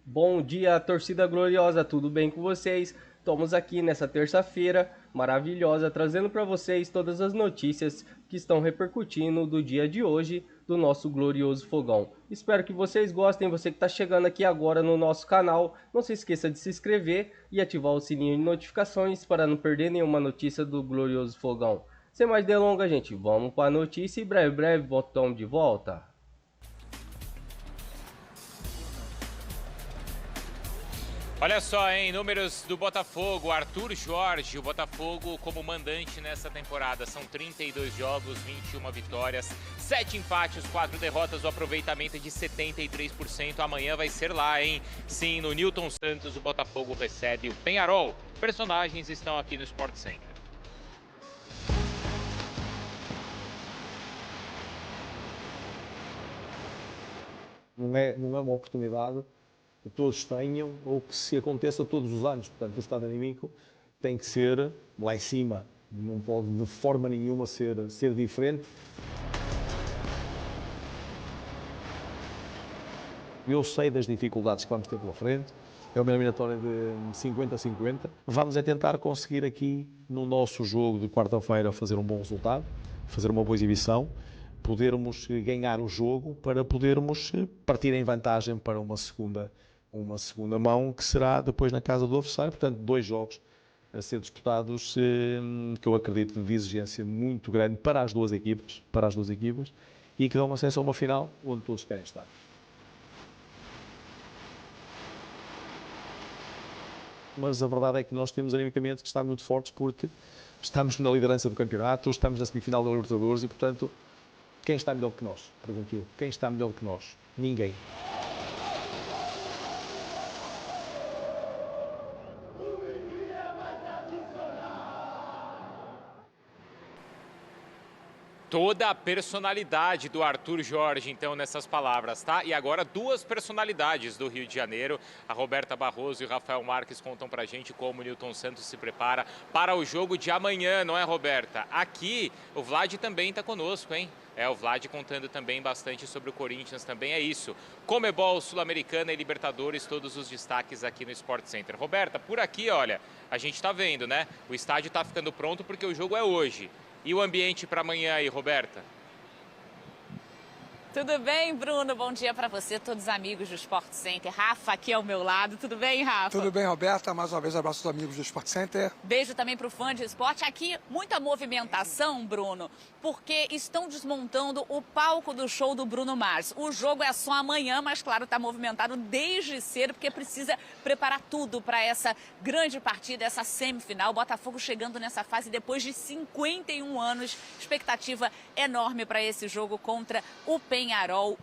Bom dia, torcida gloriosa, tudo bem com vocês? Estamos aqui nessa terça-feira maravilhosa, trazendo para vocês todas as notícias que estão repercutindo do dia de hoje do nosso glorioso fogão. Espero que vocês gostem. Você que está chegando aqui agora no nosso canal, não se esqueça de se inscrever e ativar o sininho de notificações para não perder nenhuma notícia do glorioso fogão. Sem mais delongas, gente, vamos para a notícia e breve voltamos de volta. Olha só, hein? Números do Botafogo. Arthur Jorge, o Botafogo como mandante nessa temporada. São 32 jogos, 21 vitórias, 7 empates, 4 derrotas. O aproveitamento é de 73%. Amanhã vai ser lá, hein? Sim, no Newton Santos, o Botafogo recebe o Penharol. Personagens estão aqui no Sport Center. Não é uma oportunidade que todos tenham ou que se aconteça todos os anos. Portanto, o estado anímico tem que ser lá em cima. Não pode de forma nenhuma ser diferente. Eu sei das dificuldades que vamos ter pela frente. É uma eliminatória de 50-50. Vamos tentar conseguir aqui, no nosso jogo de quarta-feira, fazer um bom resultado, fazer uma boa exibição, podermos ganhar o jogo para podermos partir em vantagem para uma segunda mão, que será depois na casa do adversário. Portanto, 2 jogos a ser disputados, que eu acredito de exigência muito grande para as duas equipas, e que dão uma sensação a uma final onde todos querem estar. Mas a verdade é que nós temos animicamente que estar muito fortes, porque estamos na liderança do campeonato, estamos na semifinal da Libertadores e, portanto, quem está melhor que nós? Pergunto eu. Quem está melhor que nós? Ninguém. Toda a personalidade do Arthur Jorge, então, nessas palavras, tá? E agora 2 personalidades do Rio de Janeiro, a Roberta Barroso e o Rafael Marques, contam pra gente como o Newton Santos se prepara para o jogo de amanhã, não é, Roberta? Aqui, o Vlad também tá conosco, hein? O Vlad contando também bastante sobre o Corinthians, também é isso. Comebol, Sul-Americana e Libertadores, todos os destaques aqui no Sport Center. Roberta, por aqui, olha, a gente tá vendo, né? O estádio tá ficando pronto porque o jogo é hoje. E o ambiente para amanhã aí, Roberta? Tudo bem, Bruno? Bom dia para você, todos os amigos do Sport Center. Rafa aqui ao meu lado. Tudo bem, Rafa? Tudo bem, Roberta. Mais uma vez, abraço aos amigos do Sport Center. Beijo também para o fã de esporte. Aqui, muita movimentação, Bruno, porque estão desmontando o palco do show do Bruno Mars. O jogo é só amanhã, mas, claro, está movimentado desde cedo, porque precisa preparar tudo para essa grande partida, essa semifinal. O Botafogo chegando nessa fase depois de 51 anos. Expectativa enorme para esse jogo contra o Penharol.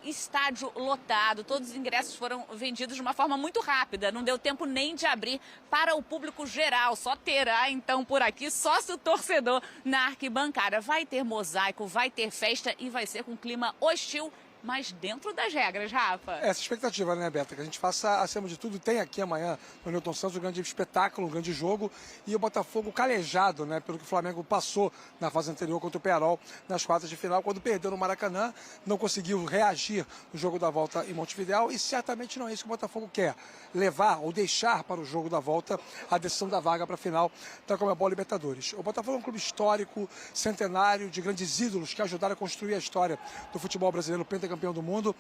Estádio lotado, todos os ingressos foram vendidos de uma forma muito rápida, não deu tempo nem de abrir para o público geral, só terá então por aqui sócio torcedor na arquibancada. Vai ter mosaico, vai ter festa e vai ser com clima hostil, mas dentro das regras, Rafa. Essa expectativa, né, Beto? Que a gente faça, acima de tudo, tem aqui amanhã no Newton Santos um grande espetáculo, um grande jogo, e o Botafogo calejado, né, pelo que o Flamengo passou na fase anterior contra o Penharol nas quartas de final, quando perdeu no Maracanã, não conseguiu reagir no jogo da volta em Montevidéu, e certamente não é isso que o Botafogo quer, levar ou deixar para o jogo da volta a decisão da vaga para a final da Comebol Libertadores. O Botafogo é um clube histórico, centenário, de grandes ídolos que ajudaram a construir a história do futebol brasileiro, pentacampeão do mundo,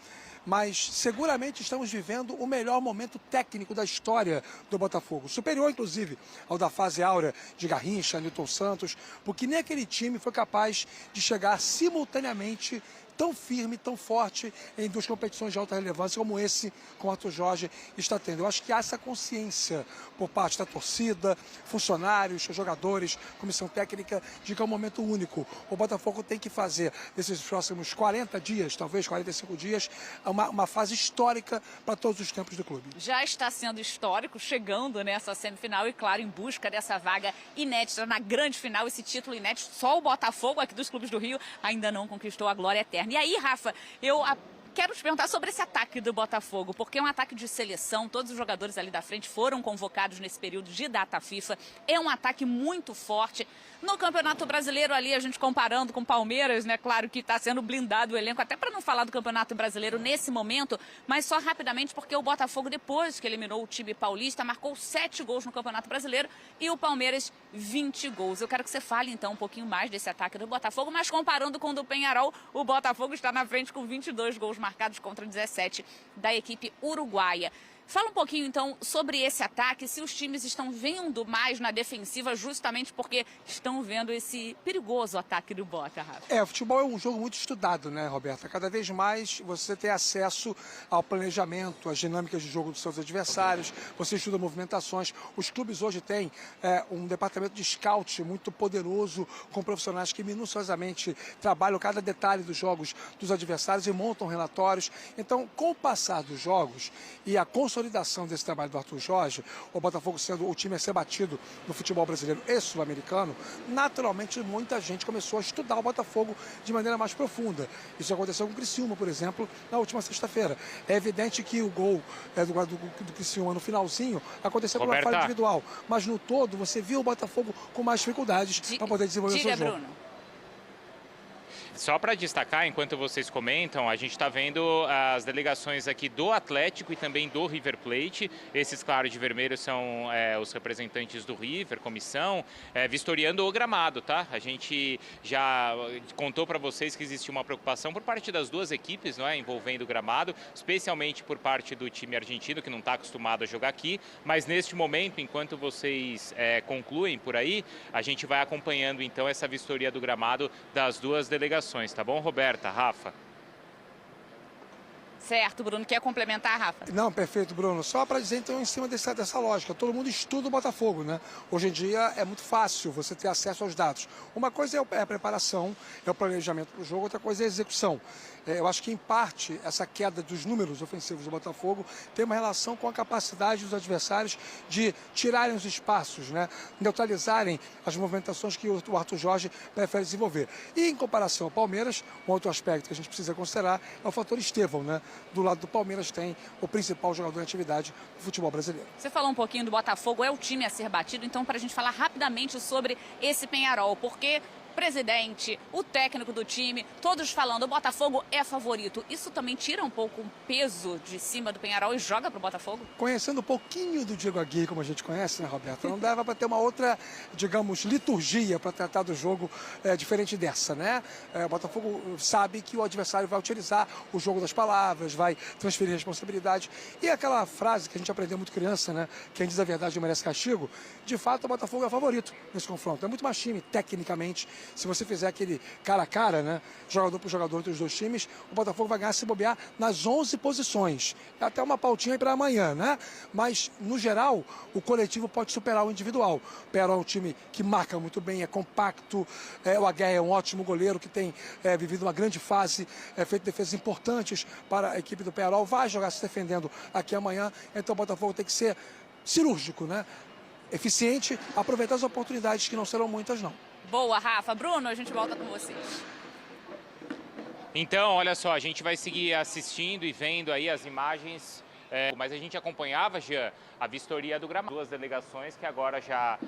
mas seguramente estamos vivendo o melhor momento técnico da história do Botafogo, superior inclusive ao da fase áurea de Garrincha, Newton Santos, porque nem aquele time foi capaz de chegar simultaneamente tão firme, tão forte em 2 competições de alta relevância como esse, com o Arthur Jorge está tendo. Eu acho que há essa consciência por parte da torcida, funcionários, jogadores, comissão técnica, de que é um momento único. O Botafogo tem que fazer, nesses próximos 40 dias, talvez 45 dias, uma fase histórica para todos os campos do clube. Já está sendo histórico, chegando nessa semifinal e, claro, em busca dessa vaga inédita na grande final, esse título inédito. Só o Botafogo, aqui dos clubes do Rio, ainda não conquistou a glória eterna. E aí, Rafa, eu Quero te perguntar sobre esse ataque do Botafogo, porque é um ataque de seleção, todos os jogadores ali da frente foram convocados nesse período de data FIFA, é um ataque muito forte. No Campeonato Brasileiro ali, a gente comparando com o Palmeiras, né, claro que está sendo blindado o elenco, até para não falar do Campeonato Brasileiro nesse momento, mas só rapidamente porque o Botafogo, depois que eliminou o time paulista, marcou 7 gols no Campeonato Brasileiro e o Palmeiras 20 gols. Eu quero que você fale então um pouquinho mais desse ataque do Botafogo, mas comparando com o do Peñarol, o Botafogo está na frente com 22 gols marcados contra 17 da equipe uruguaia. Fala um pouquinho, então, sobre esse ataque, se os times estão vendo mais na defensiva justamente porque estão vendo esse perigoso ataque do Bota, Rafa. O futebol é um jogo muito estudado, né, Roberta? Cada vez mais você tem acesso ao planejamento, às dinâmicas de jogo dos seus adversários, você estuda movimentações. Os clubes hoje têm um departamento de scout muito poderoso, com profissionais que minuciosamente trabalham cada detalhe dos jogos dos adversários e montam relatórios. Então, com o passar dos jogos e a consolidação desse trabalho do Arthur Jorge, o Botafogo sendo o time a ser batido no futebol brasileiro e sul-americano, naturalmente muita gente começou a estudar o Botafogo de maneira mais profunda. Isso aconteceu com o Criciúma, por exemplo, na última sexta-feira. É evidente que o gol do Criciúma no finalzinho aconteceu por uma falha individual, mas no todo você viu o Botafogo com mais dificuldades para poder desenvolver o seu jogo. Bruno. Só para destacar, enquanto vocês comentam, a gente está vendo as delegações aqui do Atlético e também do River Plate. Esses, claro, de vermelho são os representantes do River, comissão, vistoriando o gramado, tá? A gente já contou para vocês que existia uma preocupação por parte das duas equipes, não é, envolvendo o gramado, especialmente por parte do time argentino, que não está acostumado a jogar aqui. Mas neste momento, enquanto vocês concluem por aí, a gente vai acompanhando então essa vistoria do gramado das duas delegações. Tá bom, Roberta, Rafa? Certo, Bruno. Quer complementar, Rafa? Não, perfeito, Bruno. Só para dizer, então, em cima dessa lógica, todo mundo estuda o Botafogo, né? Hoje em dia é muito fácil você ter acesso aos dados. Uma coisa é a preparação, é o planejamento do jogo, outra coisa é a execução. Eu acho que, em parte, essa queda dos números ofensivos do Botafogo tem uma relação com a capacidade dos adversários de tirarem os espaços, né? Neutralizarem as movimentações que o Arthur Jorge prefere desenvolver. E, em comparação ao Palmeiras, um outro aspecto que a gente precisa considerar é o fator Estevão, né? Do lado do Palmeiras tem o principal jogador em atividade do futebol brasileiro. Você falou um pouquinho do Botafogo, é o time a ser batido, então para a gente falar rapidamente sobre esse Peñarol, porque presidente, o técnico do time, todos falando, o Botafogo é favorito. Isso também tira um pouco o peso de cima do Peñarol e joga para o Botafogo? Conhecendo um pouquinho do Diego Aguirre, como a gente conhece, né, Roberto? Não dava para ter uma outra, digamos, liturgia para tratar do jogo diferente dessa, né? O Botafogo sabe que o adversário vai utilizar o jogo das palavras, vai transferir responsabilidade. E aquela frase que a gente aprendeu muito criança, né? Quem diz a verdade merece castigo. De fato, o Botafogo é favorito nesse confronto. É muito mais time, tecnicamente. Se você fizer aquele cara a cara, né, jogador por jogador entre os dois times, o Botafogo vai ganhar se bobear nas 11 posições. É até uma pautinha aí para amanhã, né? Mas, no geral, o coletivo pode superar o individual. O Peñarol é um time que marca muito bem, é compacto. O Aguirre é um ótimo goleiro que tem vivido uma grande fase, feito defesas importantes para a equipe do Peñarol. Vai jogar se defendendo aqui amanhã. Então, o Botafogo tem que ser cirúrgico, né? Eficiente, aproveitar as oportunidades que não serão muitas, não. Boa, Rafa. Bruno, a gente volta com vocês. Então, olha só, a gente vai seguir assistindo e vendo aí as imagens, mas a gente acompanhava, Jean, a vistoria do gramado. Duas delegações que agora já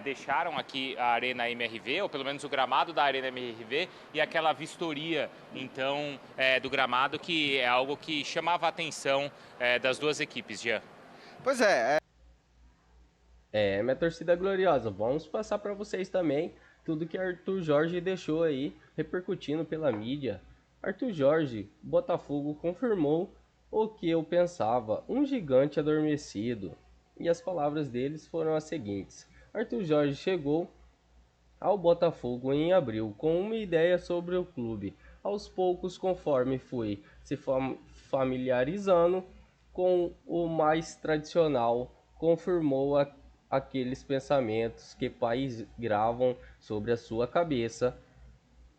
deixaram aqui a Arena MRV, ou pelo menos o gramado da Arena MRV, e aquela vistoria, então, do gramado, que é algo que chamava a atenção das duas equipes, Jean. Pois minha torcida gloriosa, vamos passar para vocês também tudo que Arthur Jorge deixou aí repercutindo pela mídia. Arthur Jorge, Botafogo confirmou o que eu pensava, um gigante adormecido. E as palavras deles foram as seguintes: Arthur Jorge chegou ao Botafogo em abril com uma ideia sobre o clube. Aos poucos, conforme fui se familiarizando com o mais tradicional, confirmou aqueles pensamentos que pais gravam sobre a sua cabeça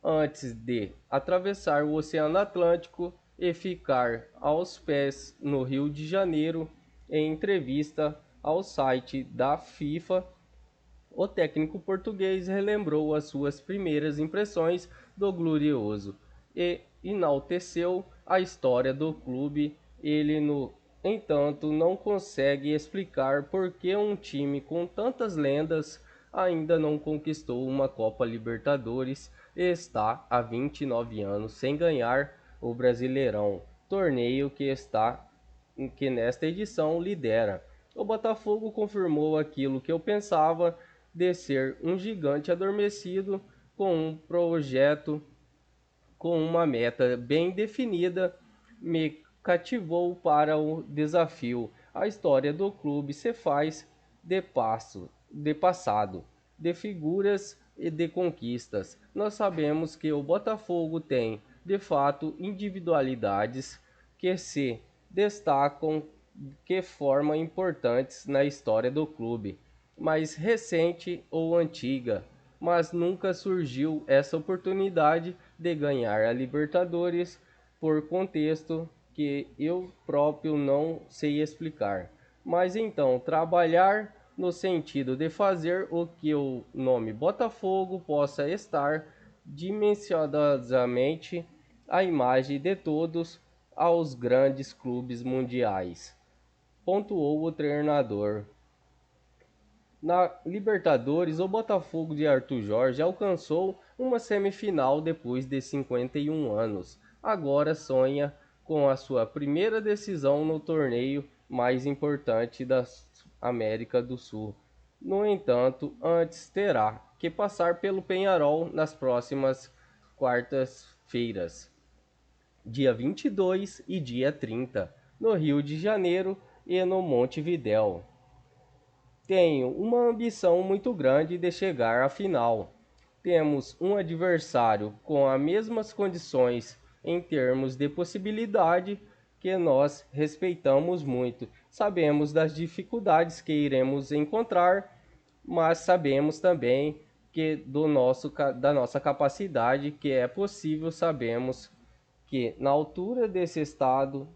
antes de atravessar o Oceano Atlântico e ficar aos pés no Rio de Janeiro. Em entrevista ao site da FIFA, o técnico português relembrou as suas primeiras impressões do Glorioso e enalteceu a história do clube, ele no entanto não consegue explicar por que um time com tantas lendas ainda não conquistou uma Copa Libertadores e está há 29 anos sem ganhar o Brasileirão, torneio que nesta edição lidera. O Botafogo confirmou aquilo que eu pensava de ser um gigante adormecido com um projeto, com uma meta bem definida, me cativou para o desafio. A história do clube se faz de passado, de figuras e de conquistas. Nós sabemos que o Botafogo tem, de fato, individualidades que se destacam, que formam importantes na história do clube, mais recente ou antiga, mas nunca surgiu essa oportunidade de ganhar a Libertadores por contexto que eu próprio não sei explicar. Mas então, trabalhar no sentido de fazer o que o nome Botafogo possa estar dimensionadamente a imagem de todos aos grandes clubes mundiais, pontuou o treinador. Na Libertadores, o Botafogo de Arthur Jorge alcançou uma semifinal depois de 51 anos. Agora sonha com a sua primeira decisão no torneio mais importante da América do Sul. No entanto, antes terá que passar pelo Peñarol nas próximas quartas-feiras, dia 22 e dia 30, no Rio de Janeiro e no Montevidéu. Tenho uma ambição muito grande de chegar à final. Temos um adversário com as mesmas condições em termos de possibilidade que nós respeitamos muito. Sabemos das dificuldades que iremos encontrar, mas sabemos também que da nossa capacidade que é possível. Sabemos que na altura desse estado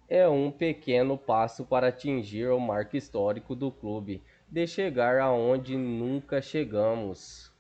é um pequeno passo para atingir o marco histórico do clube, de chegar aonde nunca chegamos.